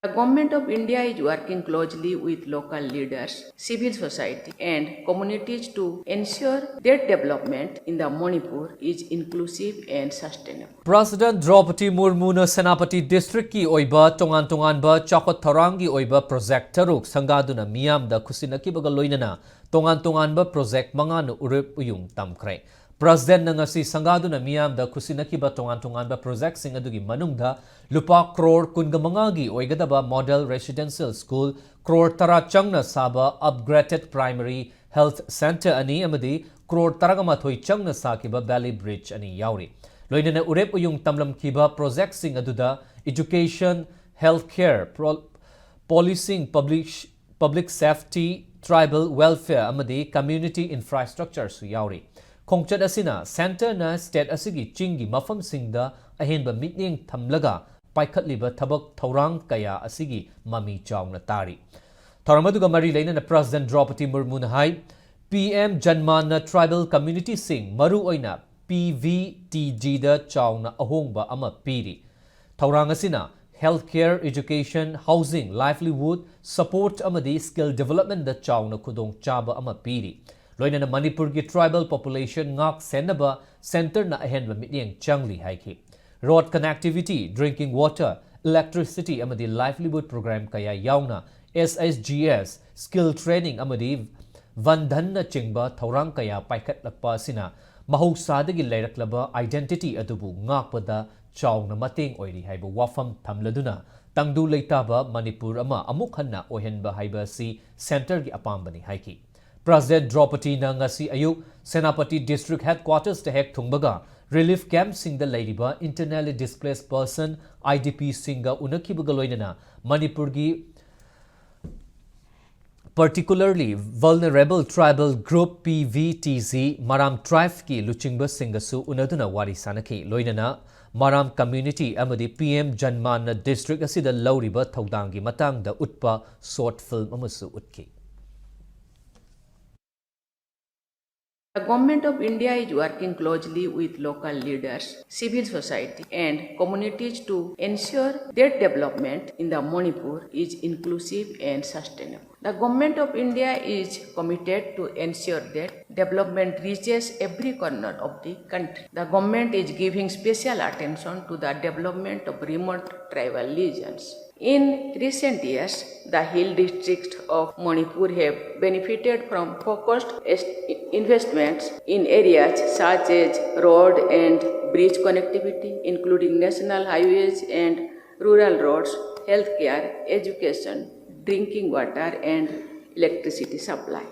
The Government of India is working closely with local leaders, civil society and communities to ensure that development in the Manipur is inclusive and sustainable. President Draupadi Murmu na Senapati District ki oiba tongan ba chakot tharangi oiba project taruk sangaduna miyam da kusinakibaga loinana tongan ba project manga no urip uyung tamkre. President na ngasi sangaduna miyam da kusinakiba tongan ba project singadugi manungda lupa crore kunga mangagi oigadaba model residential school crore tara changna saba upgraded primary health center ani amadi crore taragamathoi changna sakiba valley bridge ani yauri. Loinana urep uyung tamlam kiba project sing aduda education, healthcare, policing, public safety, tribal welfare amadi community infrastructure su yauri. Khongchat asina center na state asigi chingi mafam singda ahenba mitning thamlaga paikhatliba thabak thaurang kaya asigi mami chawna tari. Tharamaduga mari lainana President Draupadi Murmu na hai PM Janmana tribal community sing maru oina PVTG da chawna ahongba ama piri. Thaurang asina healthcare, education, housing, livelihood, support amadi skill development da chawna khudong chaba ama piri. Loinana Manipur ki tribal population ngak senaba center na ahenba mitniang changli haiki. Road connectivity, drinking water, electricity amadi livelihood program kaya yauna SSGS, skill training amadi vandhan na chingba thaurang kaya paikat lakpa sina mahausadagi lairaklaba identity adubu ngakpada chawna mateng oiri haiba wafam thamladuna tangdu leitaba Manipur ama amuk hanna ohenba haiba si center gi apambani haiki. President Draupadi na ngasi ayuk Senapati District Headquarters te hek thungbaga relief camp singda leiriba internally displaced person IDP singa unakibaga loinana Manipur gi particularly vulnerable tribal group PVTZ Maram tribe ki luchingba singasu unaduna wari sanaki loinana Maram community amadi PM Janmana district asida lauriba thaudangi matangda utpa short film amasu utki. The Government of India is working closely with local leaders, civil society and communities to ensure that development in the Manipur is inclusive and sustainable. The Government of India is committed to ensure that development reaches every corner of the country. The government is giving special attention to the development of remote tribal regions. In recent years, the hill districts of Manipur have benefited from focused investments in areas such as road and bridge connectivity, including national highways and rural roads, healthcare, education, drinking water and electricity supply.